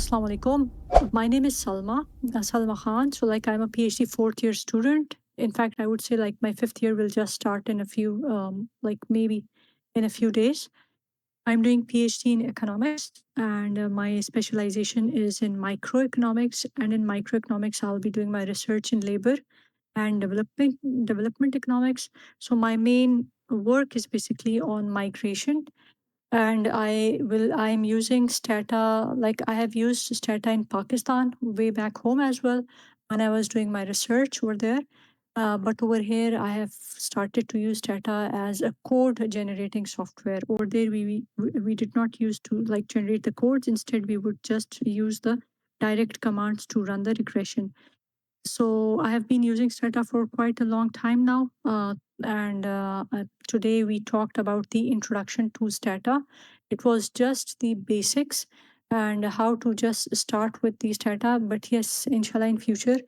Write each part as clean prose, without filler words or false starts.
Assalamu alaikum. My name is Salma Khan. So I'm a PhD fourth year student. In fact, I would say my fifth year will just start in a few, maybe in a few days. I'm doing PhD in economics, and my specialization is in microeconomics. And in microeconomics, I'll be doing my research in labor and development economics. So my main work is basically on migration, and I'm using Stata, I have used Stata in Pakistan way back home as well when I was doing my research over there. But over here, I have started to use Stata as a code generating software. Over there, we did not use to generate the codes. Instead, we would just use the direct commands to run the regression. So I have been using Stata for quite a long time now. And today we talked about the introduction to Stata. It was just the basics and how to just start with the Stata. But yes, inshallah, in future,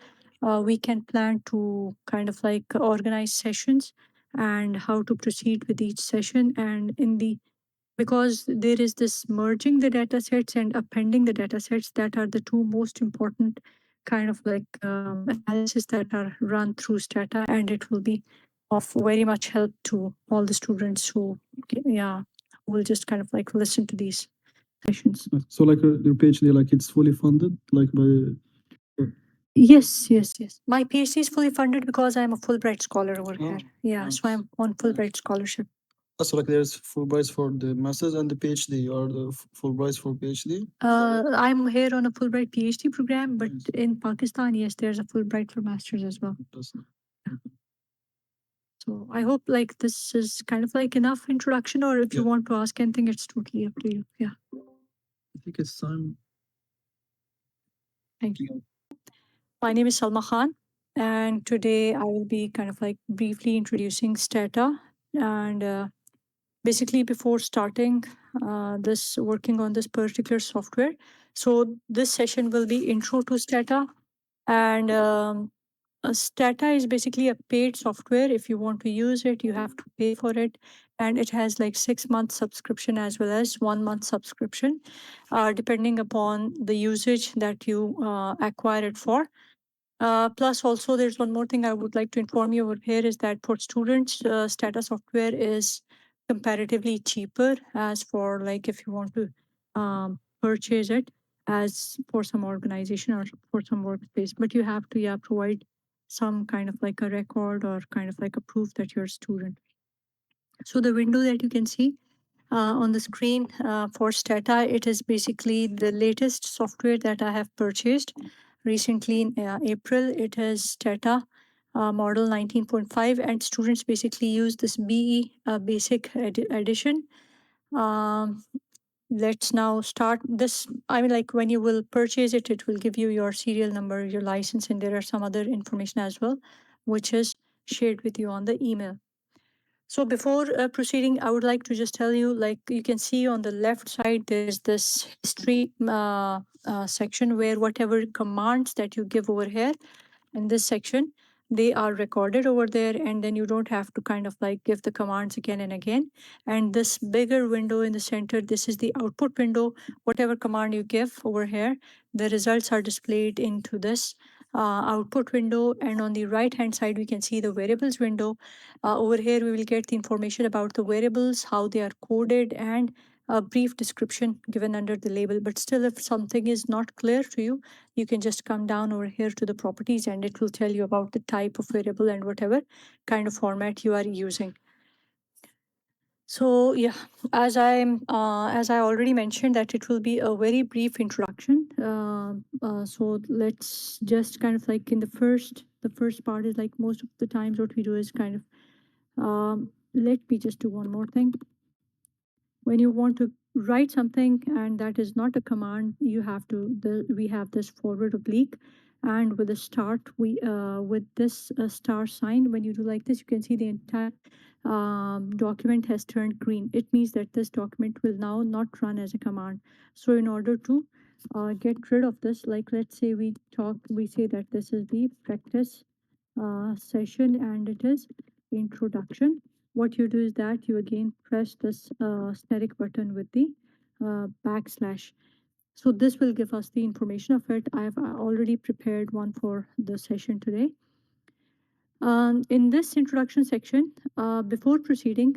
we can plan to kind of organize sessions and how to proceed with each session. And because there is this merging the data sets and appending the data sets that are the two most important kind of analysis that are run through Stata, and it will be of very much help to all the students who will just kind of listen to these sessions. So your PhD, it's fully funded by Yes. My PhD is fully funded because I'm a Fulbright scholar over here. Yeah, nice. so I'm on Fulbright scholarship. So there's Fulbright for the master's and the PhD, or the Fulbright for PhD? I'm here on a Fulbright PhD program, but Nice. in Pakistan, yes, there's a Fulbright for masters as well. That's So I hope this is kind of enough introduction, or if you Yeah. want to ask anything, it's totally up to you. Yeah. I think it's time. Thank you. My name is Salma Khan, and today I will be kind of briefly introducing Stata. And basically, before starting this working on this particular software, so this session will be intro to Stata, and Stata is basically a paid software. If you want to use it, you have to pay for it, and it has 6 month subscription as well as 1 month subscription, depending upon the usage that you acquire it for. Plus, also, there's one more thing I would like to inform you over here is that for students, Stata software is comparatively cheaper as for if you want to purchase it as for some organization or for some workspace, but you have to provide some kind of a record or kind of a proof that you're a student. So the window that you can see on the screen for Stata, it is basically the latest software that I have purchased recently in April. It is Stata model 19.5, and students basically use this BE basic edition. Let's now start this. I mean, when you will purchase it, it will give you your serial number, your license, and there are some other information as well, which is shared with you on the email. So before proceeding, I would like to just tell you, you can see on the left side, there's this history section where whatever commands that you give over here in this section, they are recorded over there, and then you don't have to kind of give the commands again and again. And this bigger window in the center, this is the output window. Whatever command you give over here, the results are displayed into this output window. And on the right hand side, we can see the variables window. Over here, we will get the information about the variables, how they are coded, and a brief description given under the label. But still, if something is not clear to you, you can just come down over here to the properties, and it will tell you about the type of variable and whatever kind of format you are using. So yeah, as I already mentioned, that it will be a very brief introduction. So let's just kind of in the first part is most of the times what we do is kind of let me just do one more thing. When you want to write something and that is not a command, you have to we have this forward oblique, and with the start with this star sign, when you do like this, you can see the entire document has turned green. It means that this document will now not run as a command. So in order to get rid of this, let's say we say that this is the practice session and it is introduction. What you do is that you again press this static button with the backslash. So this will give us the information of it. I have already prepared one for the session today. In this introduction section, before proceeding,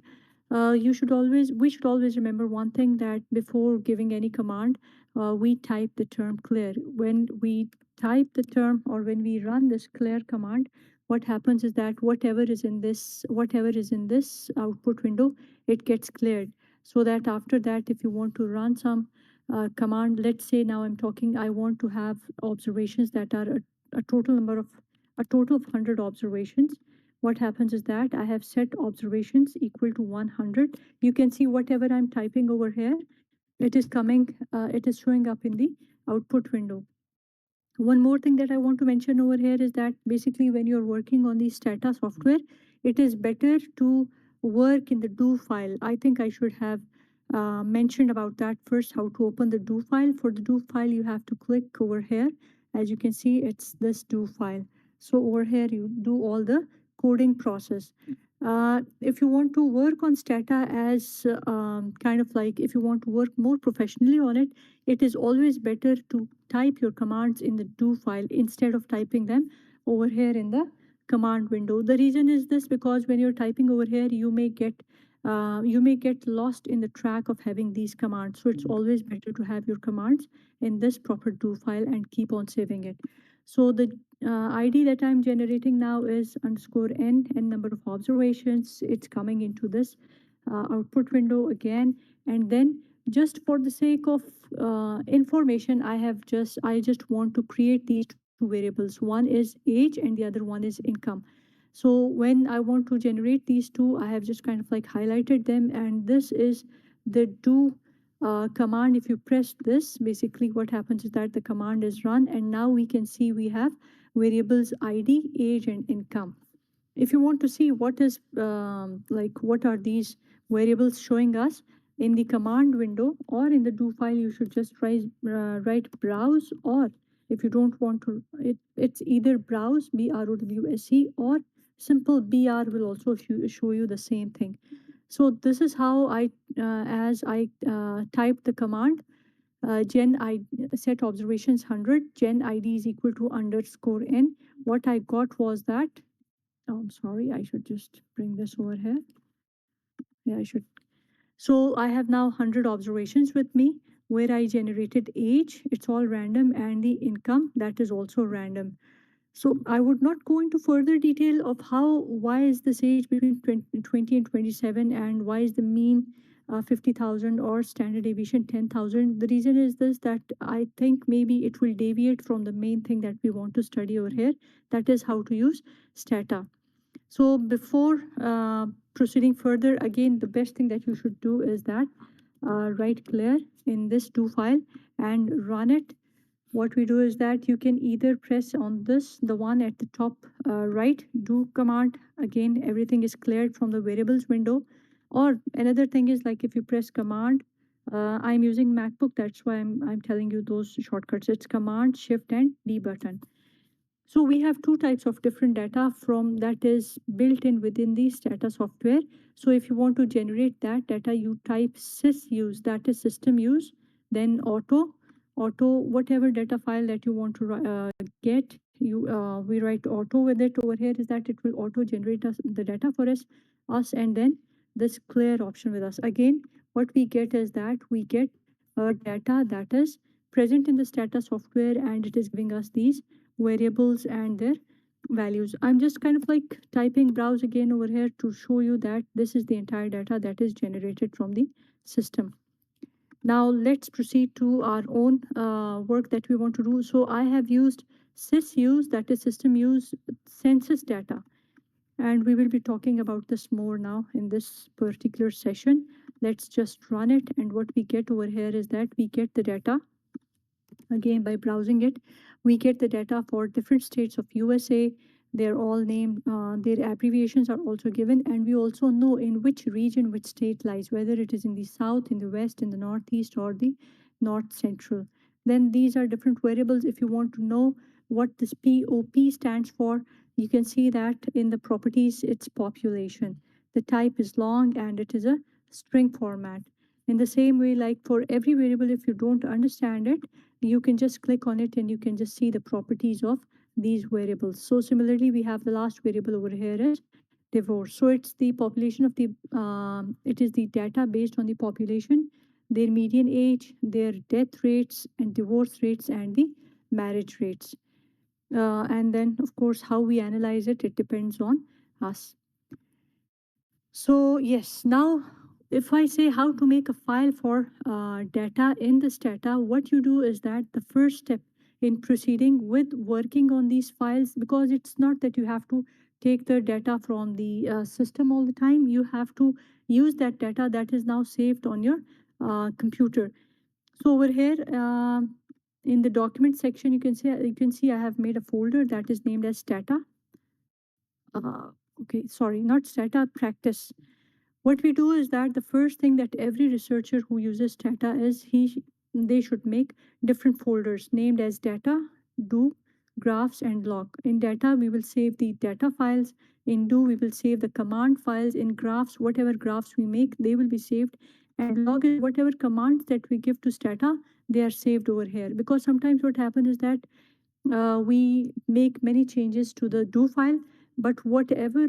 we should always remember one thing, that before giving any command, we type the term clear. When we type the term, or when we run this clear command, what happens is that whatever is in this output window, it gets cleared. So that after that, if you want to run some command, let's say now I want to have observations that are a total number of a total of 100 observations. What happens is that I have set observations equal to 100. You can see whatever I'm typing over here, it is showing up in the output window. One more thing that I want to mention over here is that basically when you're working on the Stata software, it is better to work in the do file. I think I should have mentioned about that first, how to open the do file. For the do file, you have to click over here. As you can see, it's this do file. So over here, you do all the coding process. If you want to work on Stata as kind of like, if you want to work more professionally on it, it is always better to type your commands in the do file instead of typing them over here in the command window. The reason is this, because when you're typing over here, you may get lost in the track of having these commands. So it's always better to have your commands in this proper do file and keep on saving it. So the ID that I'm generating now is _n number of observations. It's coming into this output window again, and then just for the sake of information, I just want to create these two variables. One is age and the other one is income. So when I want to generate these two, I have just kind of like highlighted them, and this is the do command. If you press this, basically what happens is that the command is run, and now we can see we have variables ID, age, and income. If you want to see what is what are these variables showing us in the command window or in the do file, you should just write browse, or if you don't want to, it's either browse, BROWSE, or simple BR will also show you the same thing. So this is how as I type the command, gen I set observations 100, gen ID is equal to _n. What I got was that, oh, I'm sorry, I should just bring this over here. Yeah, I should. So I have now 100 observations with me, where I generated age, it's all random, and the income, that is also random. So I would not go into further detail of why is this age between 20 and 27, and why is the mean 50,000 or standard deviation 10,000. The reason is this, that I think maybe it will deviate from the main thing that we want to study over here, that is how to use Stata. So before proceeding further, again, the best thing that you should do is that right clear in this do file and run it. What we do is that you can either press on this, the one at the top right, do command. Again, everything is cleared from the variables window. Or another thing is, like, if you press command, I'm using MacBook, that's why I'm telling you those shortcuts. It's command, shift, and D button. So we have two types of different data from that is built in within the Stata software. So if you want to generate that data, you type sysuse, that is system use, then auto, whatever data file that you want to get, we write auto with it over here, is that it will auto generate us the data for us, and then this clear option with us. Again, what we get is that we get data that is present in the Stata software, and it is giving us these variables and their values. I'm just kind of like typing browse again over here to show you that this is the entire data that is generated from the system. Now let's proceed to our own work that we want to do. So I have used sysuse, that is system use census data, and we will be talking about this more now in this particular session. Let's just run it, and what we get over here is that we get the data. Again, by browsing it, we get the data for different states of USA. They're all named, their abbreviations are also given, and we also know in which region which state lies, whether it is in the south, in the west, in the northeast, or the north central. Then these are different variables. If you want to know what this POP stands for, you can see that in the properties, it's population. The type is long and it is a string format. In the same way, like for every variable, if you don't understand it, you can just click on it and you can just see the properties of these variables. So similarly, we have the last variable over here is divorce. So it's the population of the, it is the data based on the population, their median age, their death rates and divorce rates, and the marriage rates. And then, of course, how we analyze it, it depends on us. So yes, now if I say how to make a file for data in this data, what you do is that the first step in proceeding with working on these files, because it's not that you have to take the data from the system all the time, you have to use that data that is now saved on your computer. So over here in the document section, you can see I have made a folder that is named as data. Okay, sorry, not data, practice. What we do is that the first thing that every researcher who uses data is they should make different folders named as data, do, graphs, and log. In data, we will save the data files. In do, we will save the command files. In graphs, whatever graphs we make, they will be saved. And log is whatever commands that we give to data, they are saved over here. Because sometimes what happens is that we make many changes to the do file, but whatever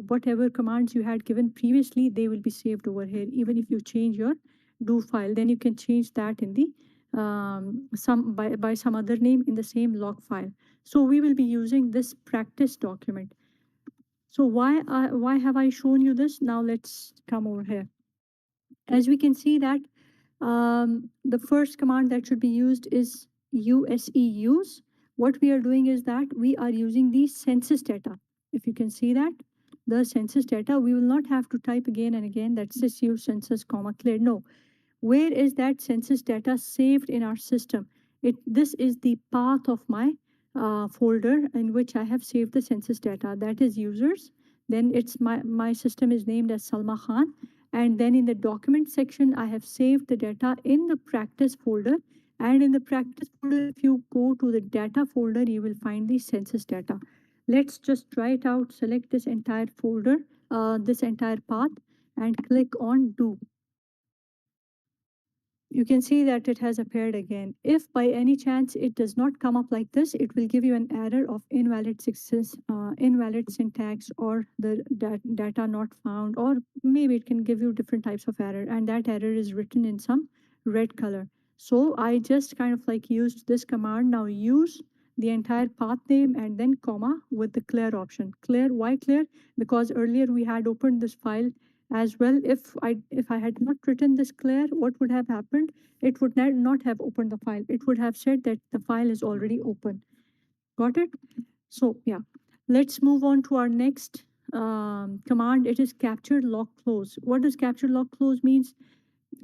whatever commands you had given previously, they will be saved over here. Even if you change your do file, then you can change that in the some by some other name in the same log file. So we will be using this practice document. So why have I shown you this? Now let's come over here. As we can see that the first command that should be used is use. What we are doing is that we are using the census data. If you can see that, the census data, we will not have to type again and again that sys census comma clear. No. Where is that census data saved in our system? This is the path of my folder in which I have saved the census data. That is users. Then it's my system is named as Salma Khan. And then in the document section, I have saved the data in the practice folder. And in the practice folder, if you go to the data folder, you will find the census data. Let's just try it out. Select this entire folder, this entire path, and click on do. You can see that it has appeared again. If by any chance it does not come up like this, it will give you an error of invalid success, invalid syntax, or the data not found, or maybe it can give you different types of error, and that error is written in some red color. So I just kind of like used this command. Now use the entire path name and then comma with the clear option. Clear, why clear? Because earlier we had opened this file as well. If I had not written this clear, what would have happened? It would not have opened the file. It would have said that the file is already open. Got it? So yeah, let's move on to our next command. It is capture lock close. What does capture lock close means?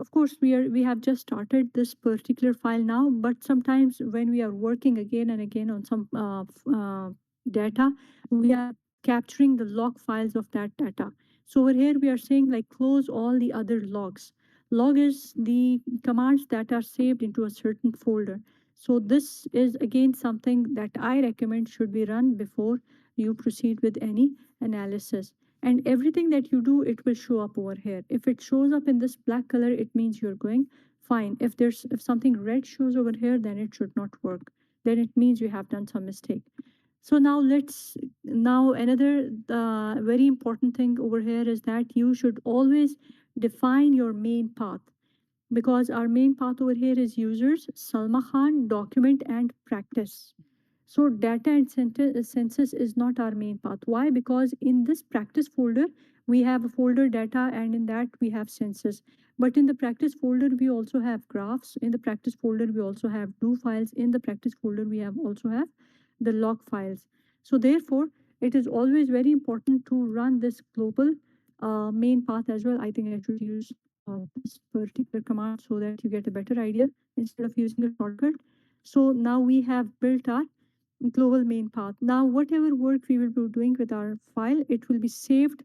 Of course, we have just started this particular file now, but sometimes when we are working again and again on some data, we are capturing the log files of that data. So over here we are saying like close all the other logs. Log is the commands that are saved into a certain folder. So this is again something that I recommend should be run before you proceed with any analysis. And everything that you do, it will show up over here. If it shows up in this black color, it means you're going fine. If something red shows over here, then it should not work. Then it means you have done some mistake. So now another very important thing over here is that you should always define your main path, because our main path over here is users, Salma Khan, document, and practice. So data and census is not our main path. Why? Because in this practice folder, we have a folder data, and in that we have census. But in the practice folder, we also have graphs. In the practice folder, we also have do files. In the practice folder, we also have the log files. So therefore, it is always very important to run this global main path as well. I think I should use this particular command so that you get a better idea instead of using a shortcut. So now we have built our global main path. Now, whatever work we will be doing with our file, it will be saved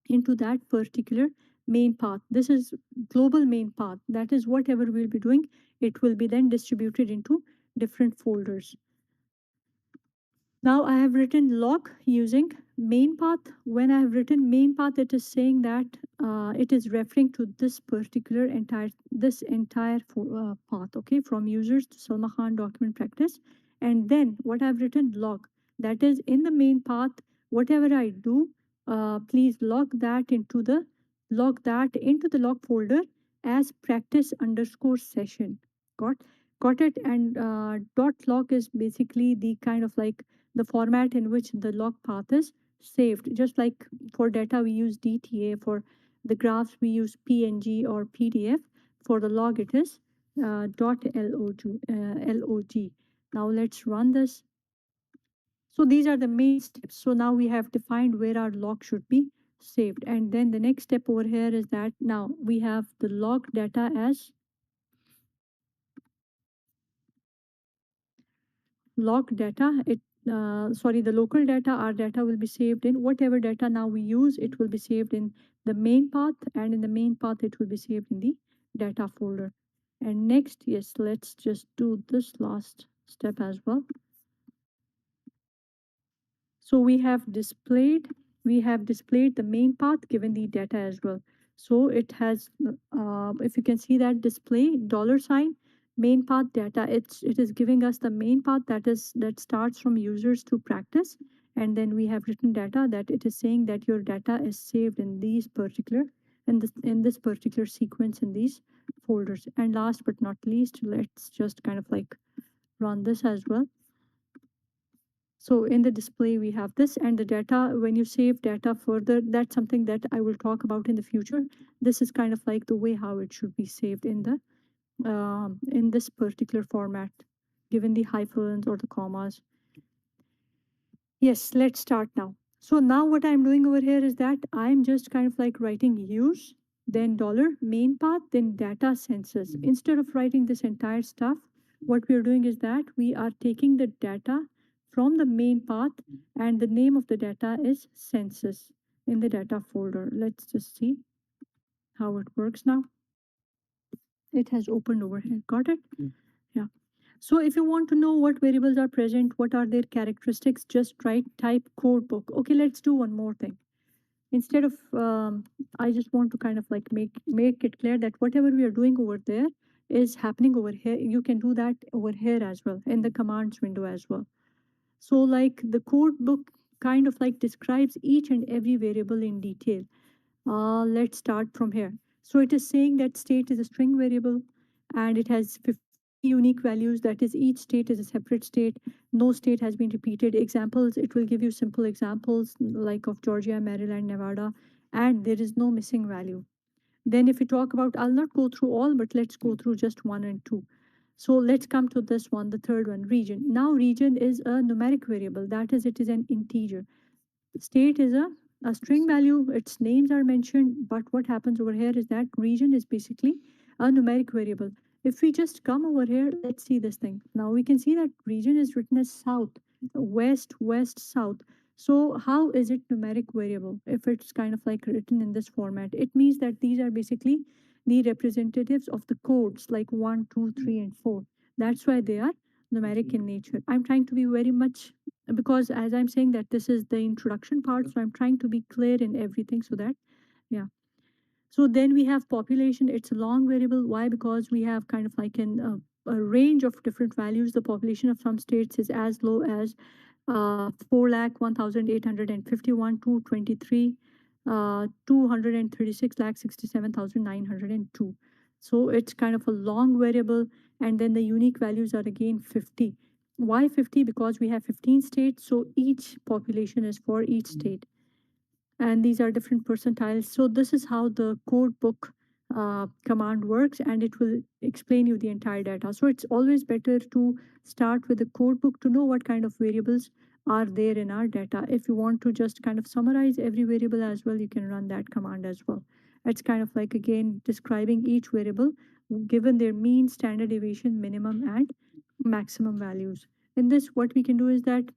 into that particular main path. This is global main path. That is whatever we'll be doing, it will be then distributed into different folders. Now I have written log using main path. When I have written main path, it is saying that it is referring to this entire path, okay, from users to Salma Khan document practice. And then what I've written log, that is in the main path, whatever I do, please log that into the log folder as practice underscore session. Got got it? And dot log is basically the kind of like the format in which the log path is saved. Just like for data, we use DTA. For the graphs, we use PNG or PDF. For the log, it is .log. Now let's run this. So these are the main steps. So now we have defined where our log should be saved. And then the next step over here is that now we have the log data as log data. The local data, our data will be saved in whatever data now we use. It will be saved in the main path, and in the main path it will be saved in the data folder. And next, yes, let's just do this last step as well. So we have displayed the main path given the data as well. So it has, if you can see that display $sign main path data, it is giving us the main path that starts from users to practice, and then we have written data that it is saying that your data is saved in in this particular sequence in these folders. And last but not least, let's just kind of like run this as well. So in the display, we have this, and the data, when you save data further, that's something that I will talk about in the future. This is kind of like the way how it should be saved in this particular format, given the hyphens or the commas. Yes, let's start now. So now what I'm doing over here is that I'm just kind of like writing use, then dollar main path, then data census. Instead of writing this entire stuff, what we are doing is that we are taking the data from the main path, and the name of the data is census in the data folder. Let's just see how it works now. It has opened over here. Got it? Yeah. So if you want to know what variables are present, what are their characteristics, just type code book. Okay, let's do one more thing. Instead of, I just want to kind of like make it clear that whatever we are doing over there is happening over here. You can do that over here as well in the commands window as well. So like the code book kind of like describes each and every variable in detail. Let's start from here. So it is saying that state is a string variable, and it has 50 unique values. That is, each state is a separate state. No state has been repeated. Examples, it will give you simple examples like of Georgia, Maryland, Nevada, and there is no missing value. Then if we talk about, I'll not go through all, but let's go through just one and two. So let's come to this one, the third one, region. Now region is a numeric variable. That is, it is an integer. State is a string value, its names are mentioned, but what happens over here is that region is basically a numeric variable. If we just come over here, let's see this thing. Now we can see that region is written as south, west, west, south. So how is it numeric variable if it's kind of like written in this format? It means that these are basically the representatives of the codes like 1, 2, 3, and 4. That's why they are numeric in nature. I'm trying to be very much, because as I'm saying that this is the introduction part, so I'm trying to be clear in everything so that, yeah. So then we have population. It's a long variable. Why? Because we have kind of like a range of different values. The population of some states is as low as 4,01,851 to 236,67,902. So it's kind of a long variable, and then the unique values are again 50. Why 50? Because we have 15 states, so each population is for each state, and these are different percentiles. So this is how the code book command works, and it will explain you the entire data. So it's always better to start with the code book to know what kind of variables are there in our data. If you want to just kind of summarize every variable as well, you can run that command as well. It's kind of like again describing each variable given their mean, standard deviation, minimum, and maximum values. In this, what we can do is that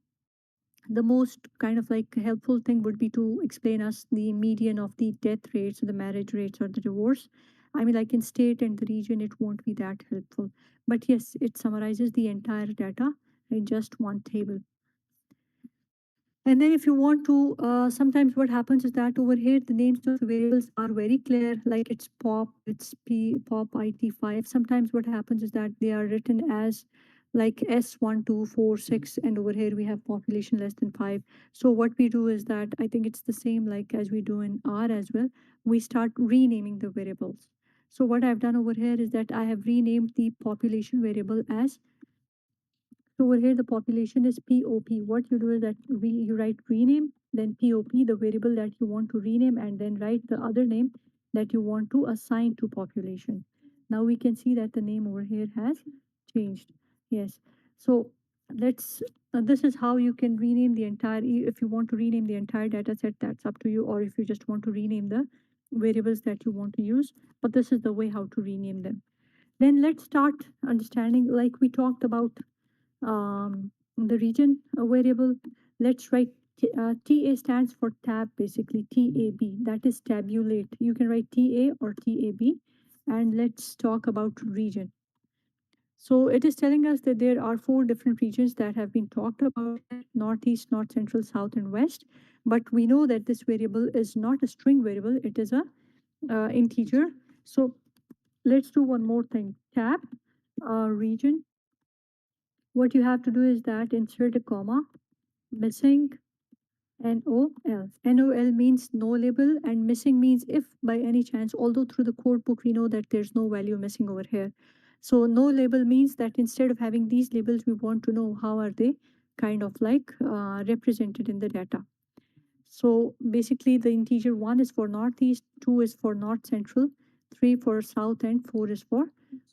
the most kind of like helpful thing would be to explain us the median of the death rates or the marriage rates or the divorce. I mean, like in state and the region, it won't be that helpful. But yes, it summarizes the entire data in just one table. And then if you want to, sometimes what happens is that over here, the names of the variables are very clear, like it's pop, it's pop IT5. Sometimes what happens is that they are written as like S1246, and over here we have population less than 5. So what we do is that I think it's the same like as we do in R as well. We start renaming the variables. So what I've done over here is that I have renamed the population variable as, so over here, the population is POP. What you do is that you write rename, then POP, the variable that you want to rename, and then write the other name that you want to assign to population. Now we can see that the name over here has changed. Yes. So let's, this is how you can rename the entire, if you want to rename the entire data set, that's up to you, or if you just want to rename the variables that you want to use. But this is the way how to rename them. Then let's start understanding, like we talked about the region variable. Let's write TA stands for tab, basically TAB. That is tabulate. You can write TA or TAB. And let's talk about region. So it is telling us that there are 4 different regions that have been talked about here: Northeast, North Central, South, and West. But we know that this variable is not a string variable, it is a integer. So let's do one more thing. Tab region. What you have to do is that insert a comma, missing NOL. NOL means no label, and missing means if by any chance, although through the code book we know that there's no value missing over here. So no label means that instead of having these labels, we want to know how are they kind of like represented in the data. So basically the integer 1 is for Northeast, 2 is for North Central, 3 for South, and 4 is for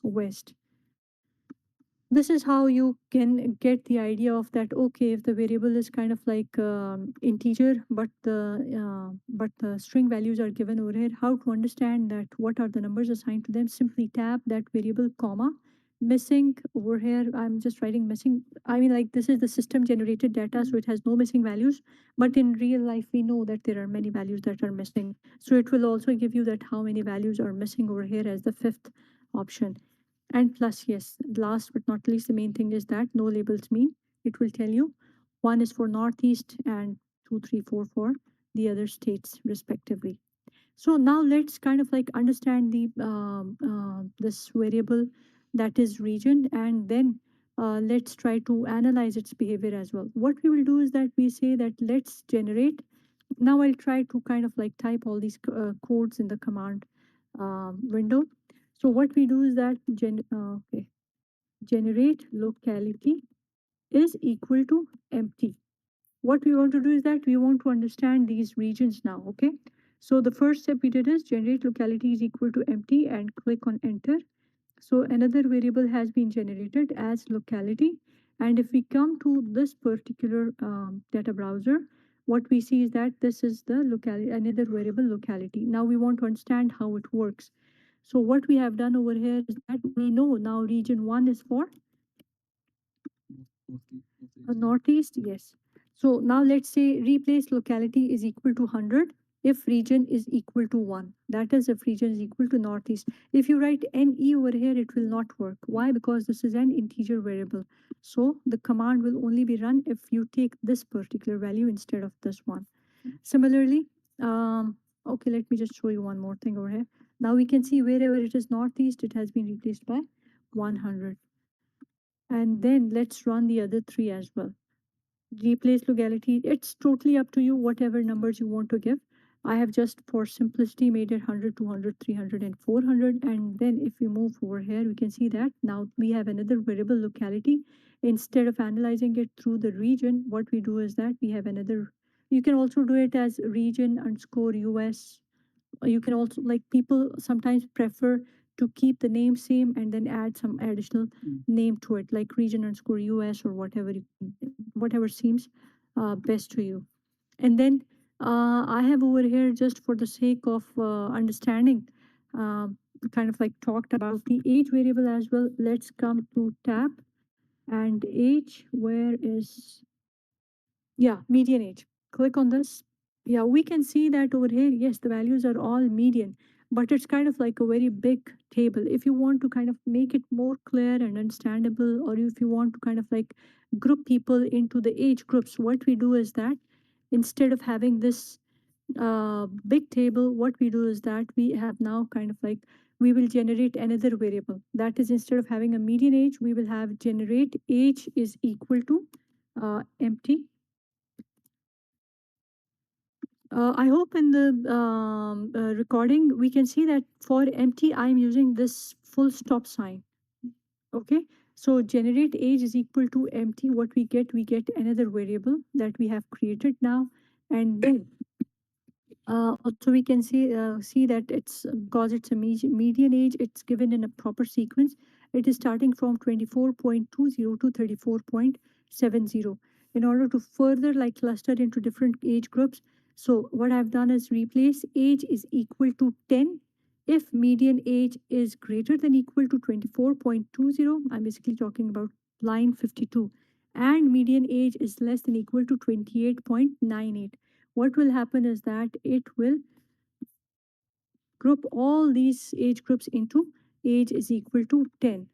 West. This is how you can get the idea of that. Okay, if the variable is kind of like integer, but the string values are given over here, how to understand that what are the numbers assigned to them? Simply tab that variable, comma, missing. Over here I'm just writing missing. I mean, like, this is the system generated data, so it has no missing values, but in real life we know that there are many values that are missing, so it will also give you that how many values are missing over here as the 5th option. And plus, yes, last but not least, the main thing is that no labels mean it will tell you 1 is for Northeast and 2, 3, 4 for the other states, respectively. So now let's kind of like understand the this variable that is region, and then let's try to analyze its behavior as well. What we will do is that we say that let's generate. Now I'll try to kind of like type all these codes in the command window. So what we do is that generate locality is equal to empty. What we want to do is that we want to understand these regions now. Okay. So the first step we did is generate locality is equal to empty, and click on enter. So another variable has been generated as locality. And if we come to this particular data browser, what we see is that this is the locality, another variable locality. Now we want to understand how it works. So what we have done over here is that we know now region 1 is for Northeast, yes. So now let's say replace locality is equal to 100 if region is equal to 1. That is, if region is equal to Northeast. If you write NE over here, it will not work. Why? Because this is an integer variable. So the command will only be run if you take this particular value instead of this one. Similarly, okay, let me just show you one more thing over here. Now we can see wherever it is Northeast, it has been replaced by 100. And then let's run the other 3 as well. Replace locality, it's totally up to you, whatever numbers you want to give. I have just for simplicity made it 100, 200, 300, and 400. And then if we move over here, we can see that now we have another variable locality. Instead of analyzing it through the region, what we do is that we have another, you can also do it as region underscore US. You can also, like, people sometimes prefer to keep the name same and then add some additional name to it, like region underscore US or whatever whatever seems best to you. And then I have over here, just for the sake of understanding, uh, kind of like talked about the age variable as well. Let's come to tab and age. Where is, yeah, median age. Click on this. Yeah, we can see that over here, yes, the values are all median, but it's kind of like a very big table. If you want to kind of make it more clear and understandable, or if you want to kind of like group people into the age groups, what we do is that instead of having this big table, what we do is that we have now kind of like we will generate another variable. That is, instead of having a median age, we will have generate age is equal to empty. I hope in the recording we can see that for empty I'm using this full stop sign. Okay, so generate age is equal to empty. What we get another variable that we have created now, and then also we can see that it's because it's a median age, it's given in a proper sequence. It is starting from 24.20 to 34.70 in order to further like cluster into different age groups. So what I've done is replace age is equal to 10 if median age is greater than equal to 24.20. I'm basically talking about line 52, and median age is less than equal to 28.98. What will happen is that it will group all these age groups into age is equal to 10.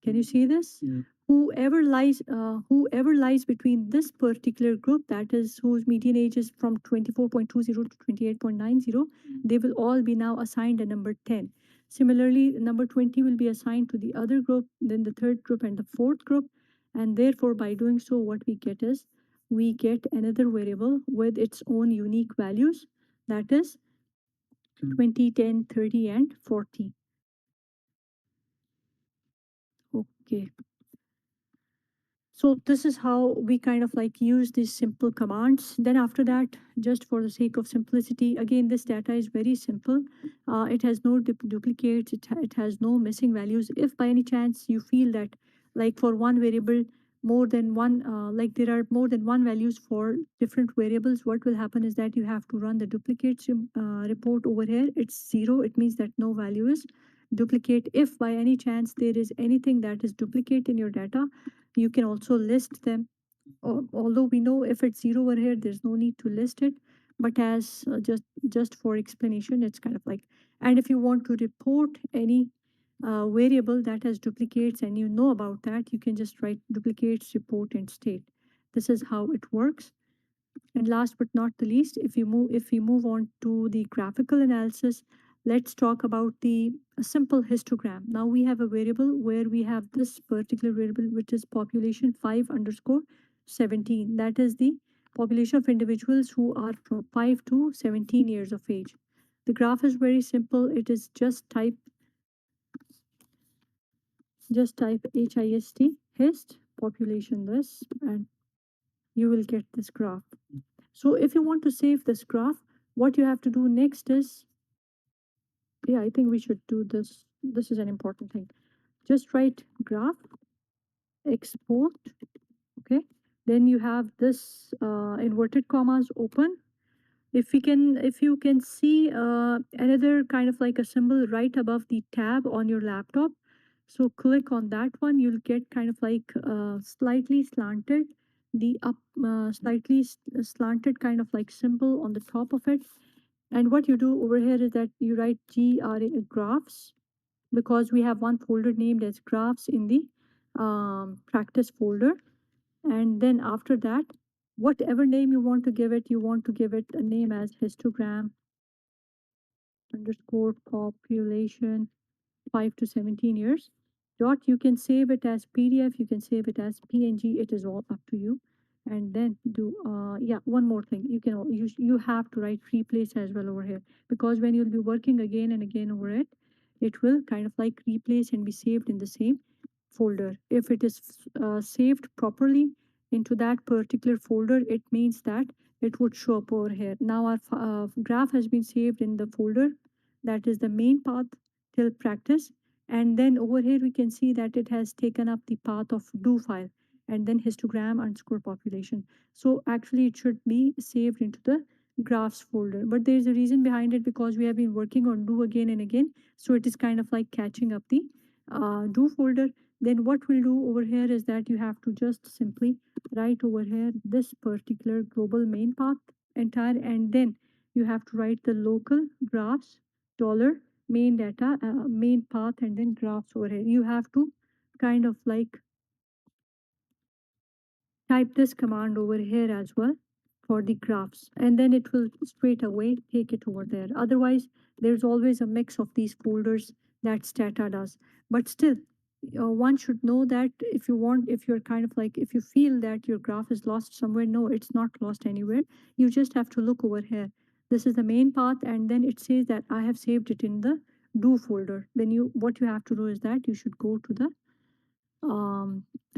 Can you see this? Yeah. Whoever lies between this particular group, that is whose median age is from 24.20 to 28.90, they will all be now assigned a number 10. Similarly, number 20 will be assigned to the other group, then the third group and the fourth group. And therefore, by doing so, what we get is we get another variable with its own unique values, that is 20, 10, 30, and 40. Okay. So this is how we kind of like use these simple commands. Then after that, just for the sake of simplicity, again, this data is very simple. It has no duplicates. It has no missing values. If by any chance you feel that like for one variable, more than one, like there are more than one values for different variables, what will happen is that you have to run the duplicates report over here. It's 0. It means that no value is duplicate. If by any chance there is anything that is duplicate in your data, you can also list them. Although we know if it's 0 over here, there's no need to list it. But as just for explanation, it's kind of like, and if you want to report any variable that has duplicates and you know about that, you can just write duplicates report and state. This is how it works. And last but not the least, if we move on to the graphical analysis, let's talk about the simple histogram. Now we have a variable where we have this particular variable, which is population 5 underscore 17. That is the population of individuals who are from 5 to 17 years of age. The graph is very simple. It is just type hist population this, and you will get this graph. So if you want to save this graph, what you have to do next is, yeah, I think we should do this. This is an important thing. Just write graph, export, okay? Then you have this inverted commas open. If you can see another kind of like a symbol right above the tab on your laptop, so click on that one. You'll get kind of like slightly slanted, the up slightly slanted kind of like symbol on the top of it. And what you do over here is that you write graphs, because we have one folder named as graphs in the practice folder. And then after that, whatever name you want to give it, you want to give it a name as histogram underscore population 5 to 17 years. Dot, you can save it as PDF, you can save it as PNG, it is all up to you. And then do, yeah, one more thing. You have to write replace as well over here, because when you'll be working again and again over it, it will kind of like replace and be saved in the same folder. If it is saved properly into that particular folder, it means that it would show up over here. Now our graph has been saved in the folder that is the main path till practice, and then over here we can see that it has taken up the path of do file and then histogram underscore population. So actually it should be saved into the graphs folder, but there's a reason behind it, because we have been working on do again and again, so it is kind of like catching up the do folder. Then what we'll do over here is that you have to just simply write over here this particular global main path entire, and then you have to write the local graphs dollar main data main path and then graphs over here. You have to kind of like type this command over here as well. for the graphs, and then it will straight away take it over there. Otherwise, there's always a mix of these folders that Stata does. But still, one should know that if you're kind of like, if you feel that your graph is lost somewhere, no, it's not lost anywhere. You just have to look over here. This is the main path, and then it says that I have saved it in the do folder. Then what you have to do is that you should go to the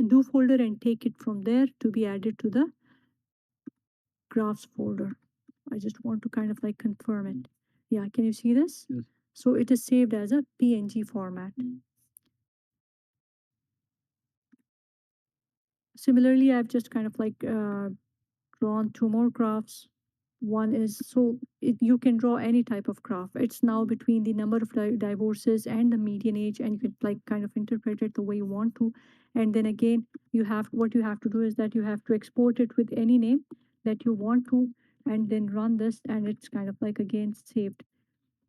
do folder and take it from there to be added to the graphs folder. I just want to kind of like confirm it. Yeah, can you see this? Yes. So it is saved as a PNG format. Similarly, I've just kind of like drawn two more graphs. One is, you can draw any type of graph. It's now between the number of divorces and the median age, and you can like kind of interpret it the way you want to. And then again, what you have to do is that you have to export it with any name that you want to, and then run this, and it's kind of like again saved.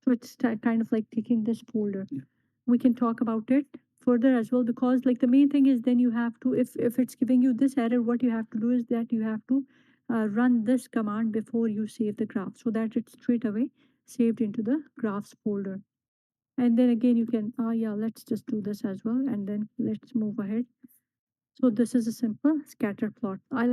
So it's kind of like taking this folder. Yeah. We can talk about it further as well, because like the main thing is then you have to, if it's giving you this error, what you have to do is that you have to run this command before you save the graph, so that it's straight away saved into the graphs folder. And then again you can yeah, let's just do this as well, and then let's move ahead. So this is a simple scatter plot. I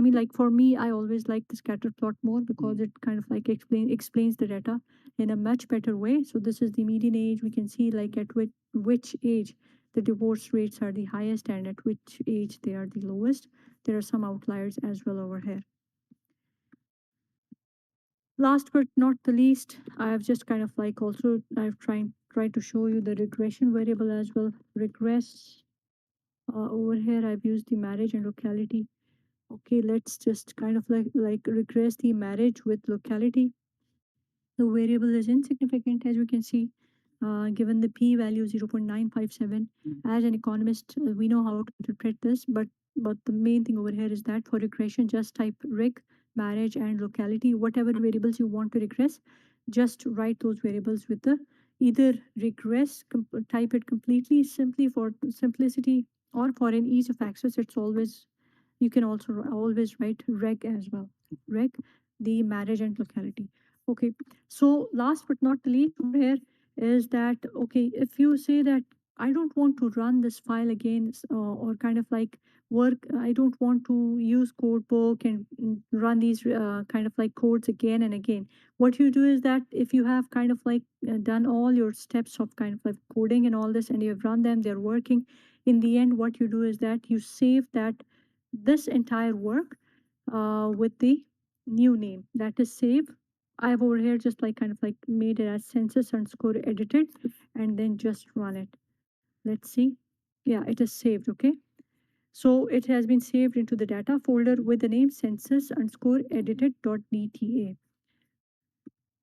mean, like for me, I always like the scatter plot more because it kind of like explains the data in a much better way. So this is the median age. We can see like at which age the divorce rates are the highest and at which age they are the lowest. There are some outliers as well over here. Last but not the least, I have just kind of like also I've tried to show you the regression variable as well. Regress. Over here, I've used the marriage and locality. Okay, let's just kind of like regress the marriage with locality. The variable is insignificant, as we can see, given the p-value 0.957. As an economist, we know how to interpret this, but the main thing over here is that for regression, just type reg, marriage, and locality. Whatever variables you want to regress, just write those variables with the either regress, type it completely simply for simplicity, or for an ease of access, it's always, you can also always write reg as well. Reg, the marriage and locality. Okay, so last but not the least over here is that, okay, if you say that I don't want to run this file again, or kind of like work, I don't want to use code book and run these kind of like codes again and again. What you do is that if you have kind of like done all your steps of kind of like coding and all this, and you have run them, they're working. In the end, what you do is that you save that this entire work with the new name, that is save. I have over here just like kind of like made it as census underscore edited, and then just run it. Let's see. Yeah, it is saved. Okay. So it has been saved into the data folder with the name census underscore edited.dta.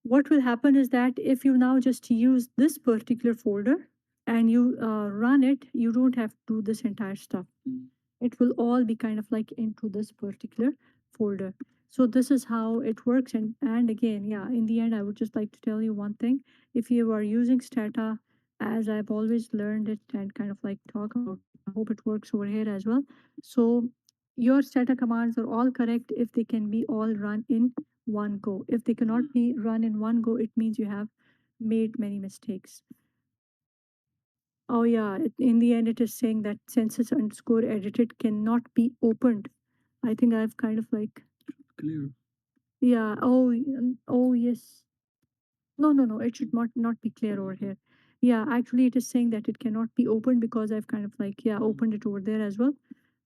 What will happen is that if you now just use this particular folder and you run it, you don't have to do this entire stuff. It will all be kind of like into this particular folder. So this is how it works. And again, yeah, in the end, I would just like to tell you one thing. If you are using Stata, as I've always learned it and kind of like talk about, I hope it works over here as well. So your Stata commands are all correct if they can be all run in one go. If they cannot be run in one go, it means you have made many mistakes. Oh yeah, in the end, it is saying that census underscore edited cannot be opened. I think I've kind of like, Clear. yeah. Oh yes. No. It should not be clear over here. Yeah, actually, it is saying that it cannot be opened because I've kind of like, yeah, opened it over there as well.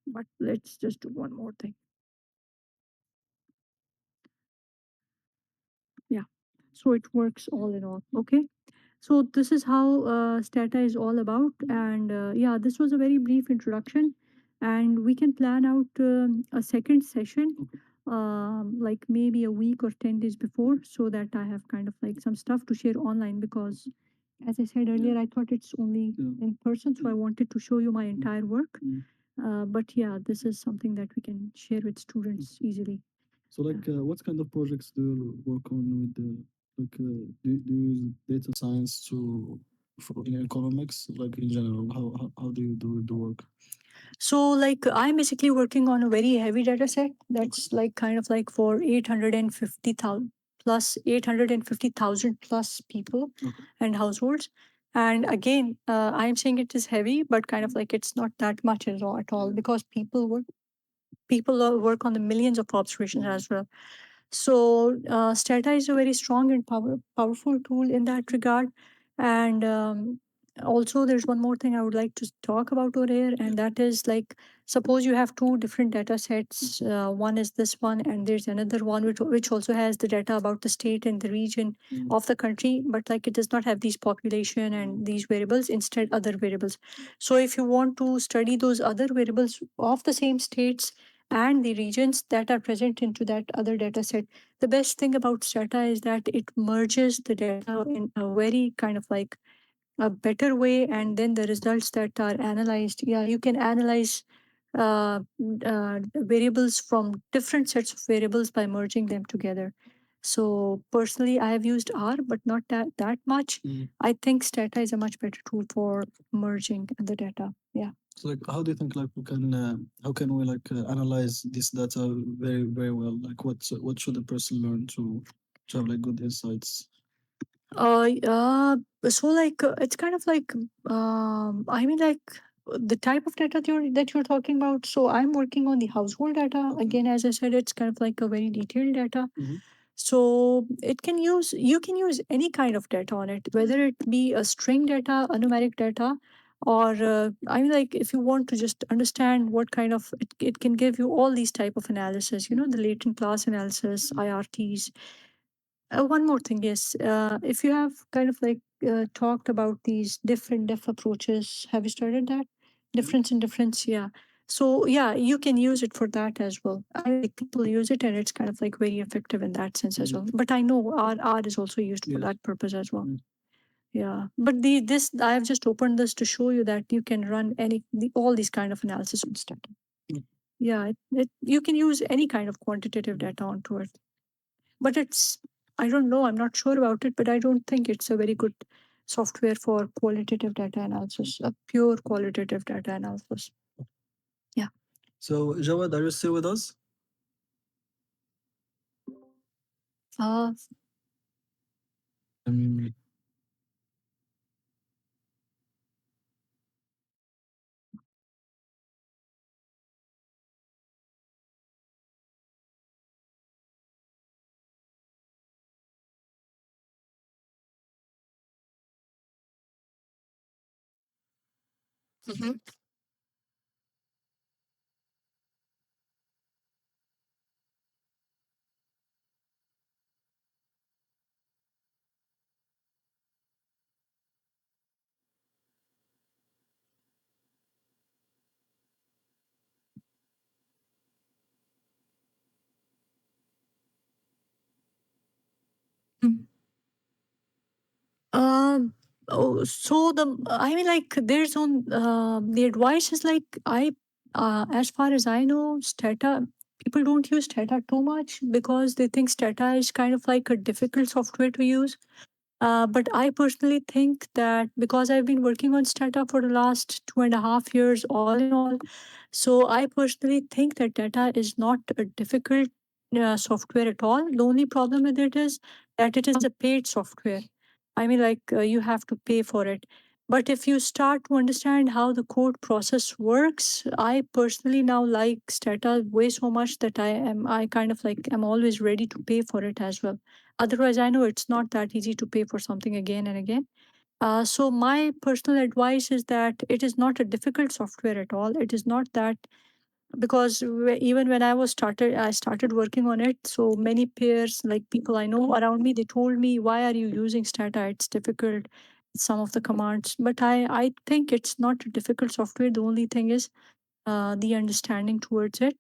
But let's just do one more thing. Yeah. So it works all in all. Okay. So this is how Stata is all about, and yeah, this was a very brief introduction, and we can plan out a second session, like maybe a week or 10 days before, so that I have kind of like some stuff to share online because, as I said earlier, I thought it's only in person, so I wanted to show you my entire work. But yeah, this is something that we can share with students easily. So, like, what kind of projects do you work on with the, like, do you use data science to, for in economics, like in general? How do you do the work? So like I'm basically working on a very heavy data set that's like kind of like for 850,000 plus 850,000 plus people and households. And again, I'm saying it is heavy, but kind of like it's not that much at all because people work on the millions of observations as well. So Stata is a very strong and powerful tool in that regard. And also, there's one more thing I would like to talk about over here, and that is like suppose you have two different data sets. One is this one, and there's another one which also has the data about the state and the region of the country, but like it does not have these population and these variables, instead other variables. So if you want to study those other variables of the same states and the regions that are present into that other data set. The best thing about Strata is that it merges the data in a very kind of like a better way, and then the results that are analyzed, yeah, you can analyze variables from different sets of variables by merging them together. So personally, I have used R, but not that much. I think Stata is a much better tool for merging the data. Yeah. So like, how do you think like how can we like analyze this data very well? Like what should a person learn to have like good insights? Uh, uh, so like it's kind of like I mean like the type of data that you're talking about. So I'm working on the household data. Again, as I said, it's kind of like a very detailed data. So you can use any kind of data on it, whether it be a string data, a numeric data, or I mean like if you want to just understand what kind of it can give you all these type of analysis. The latent class analysis, IRTs. One more thing is, if you have kind of like talked about these different def approaches, have you started that? Difference in difference, yeah. So yeah, you can use it for that as well. I like people use it, and it's kind of like very effective in that sense as well. But I know R is also used for that purpose as well. Yeah, but this I have just opened this to show you that you can run all these kind of analysis on Stata. Yeah, you can use any kind of quantitative data onto it, but I don't know, I'm not sure about it, but I don't think it's a very good software for qualitative data analysis, a pure qualitative data analysis. Yeah. So Jawad, are you still with us? uh I mean, Mhm. Mm. Um. Oh, so I mean, like, there's on the advice is like as far as I know, Stata people don't use Stata too much because they think Stata is kind of like a difficult software to use. But I personally think that because I've been working on Stata for the last 2.5 years, all in all, so I personally think that data is not a difficult software at all. The only problem with it is that it is a paid software. I mean, like you have to pay for it. But if you start to understand how the code process works, I personally now like Stata way so much that I kind of like am always ready to pay for it as well. Otherwise, I know it's not that easy to pay for something again and again. So my personal advice is that it is not a difficult software at all. It is not that because even when I started working on it. So many peers, like people I know around me, they told me, "Why are you using Stata? It's difficult. Some of the commands." But I think it's not a difficult software. The only thing is the understanding towards it.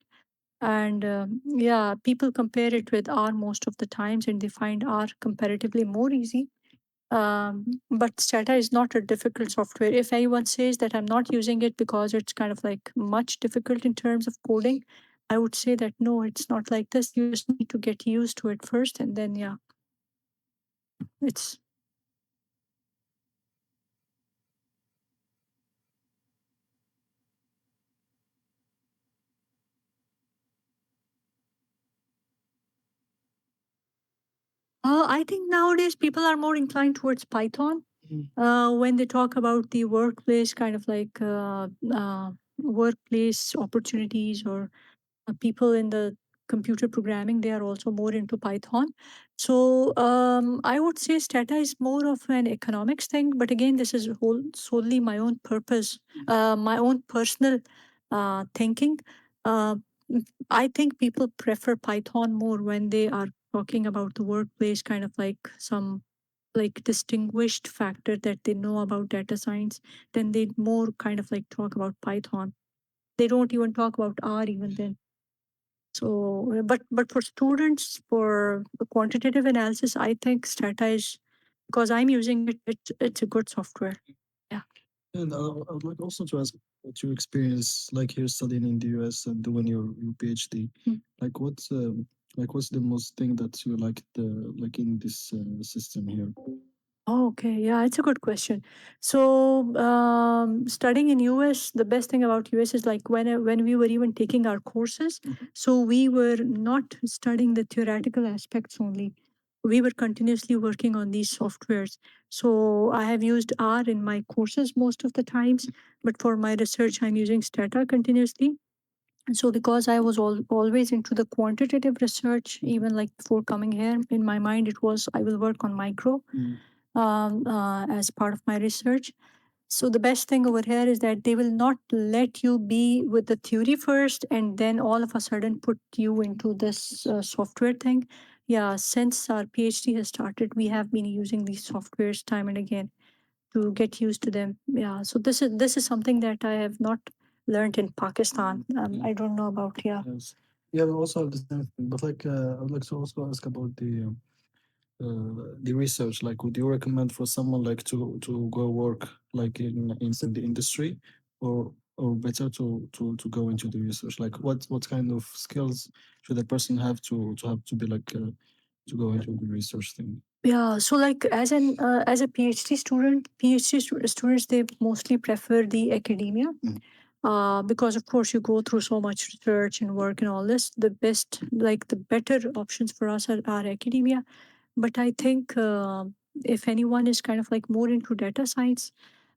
And yeah, people compare it with R most of the times, and they find R comparatively more easy. But Stata is not a difficult software. If anyone says that I'm not using it because it's kind of like much difficult in terms of coding, I would say that no, it's not like this. You just need to get used to it first, and then yeah, it's I think nowadays people are more inclined towards Python when they talk about the workplace, kind of like workplace opportunities or people in the computer programming. They are also more into Python. So I would say Stata is more of an economics thing, but again, this is solely my own purpose, my own personal thinking. Uh, I think people prefer Python more when they are talking about the workplace, kind of like some like distinguished factor that they know about data science. Then they more kind of like talk about Python. They don't even talk about R even then. So, but for students for the quantitative analysis, I think Stata is, because I'm using it. It's a good software. Yeah. And I would like also to ask what your experience like here studying in the US and doing your PhD. Like what's the most thing that you like like in this system here? Oh, okay. Yeah, it's a good question. So, studying in US, the best thing about US is like when we were even taking our courses, so we were not studying the theoretical aspects only. We were continuously working on these softwares. So I have used R in my courses most of the times, but for my research, I'm using Stata continuously. And so because I was always into the quantitative research, even like before coming here, in my mind it was I will work on micro as part of my research. So the best thing over here is that they will not let you be with the theory first and then all of a sudden put you into this software thing. Yeah, since our PhD has started, we have been using these softwares time and again to get used to them. Yeah, so this is something that I have not learned in Pakistan. I don't know about. Yeah. Yes. Yeah, we also have the same thing. But like I would like to also ask about the research. Like, would you recommend for someone like to go work like in the industry, or better to go into the research? Like, what kind of skills should a person have to be like to go into the research thing? Yeah, so like as a PhD student, students they mostly prefer the academia. Because of course you go through so much research and work and all this. The best, like the better options for us are academia. But I think if anyone is kind of like more into data science,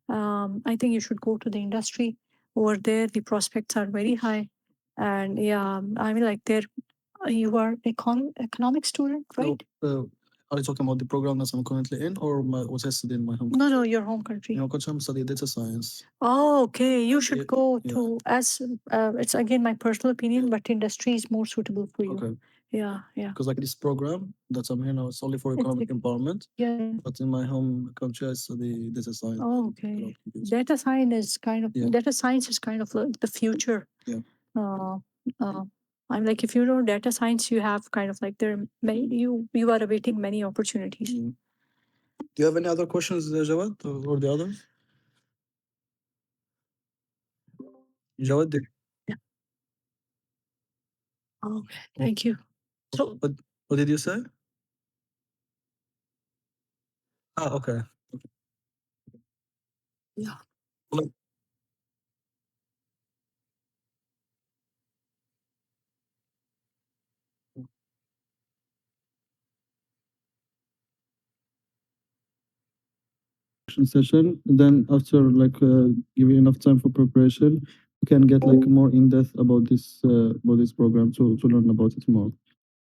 I think you should go to the industry. Over there, the prospects are very high, and yeah, I mean like there, you are economic student, right? No, are you talking about the program that I'm currently in, or what I studied in my home No, country? no, your home country. In my country, I'm studying data science. Oh, okay. You should Yeah, go yeah. to as it's again my personal opinion, but industry is more suitable for you. Okay. Yeah, yeah. Because like this program that I'm here now is only for It's economic like- empowerment, Yeah. but in my home country I study data science. Oh, okay. Computers. Data science is kind of Yeah. data science is kind of like the future. Yeah. Uh, I'm like if you know data science, you have kind of like there are many you are awaiting many opportunities. Do you have any other questions, Jawad, or the others? Jawad, Yeah. Oh, thank you. So what did you say? Ah, okay. yeah. Well, session. Then after like giving enough time for preparation, you can get like more in depth about this program to learn about it more.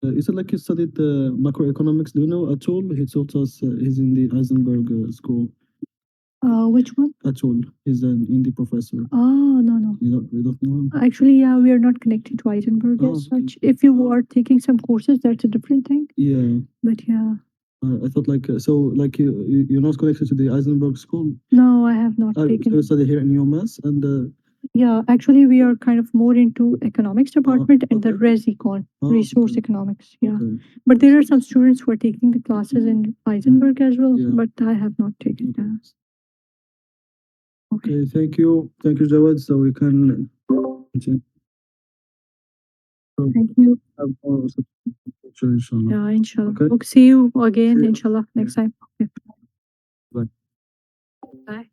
You said like you studied macroeconomics. Do you know Atul? He taught us. He's in the Eisenberg school. Which one? Atul. He's an indie professor. Oh, no. You don't know him? Actually, yeah, we are not connected to Eisenberg Oh, as okay. such. If you are taking some courses, that's a different thing. Yeah. But yeah. I thought like so like you're not connected to the Eisenberg school. No, I have not So taken. you study here in UMass and Yeah, actually, we are kind of more into economics department and the okay. res econ, Oh, resource okay. economics. Yeah, Okay. but there are some students who are taking the classes in Eisenberg as well. Yeah. But I have not taken Okay. that. Okay, thank you, Jawad. So we can continue. Thank you. Have more such lecture, inshallah. Yeah, inshallah. Okay. Okay, see you again, See you. inshallah, next time. Okay. Bye. Bye.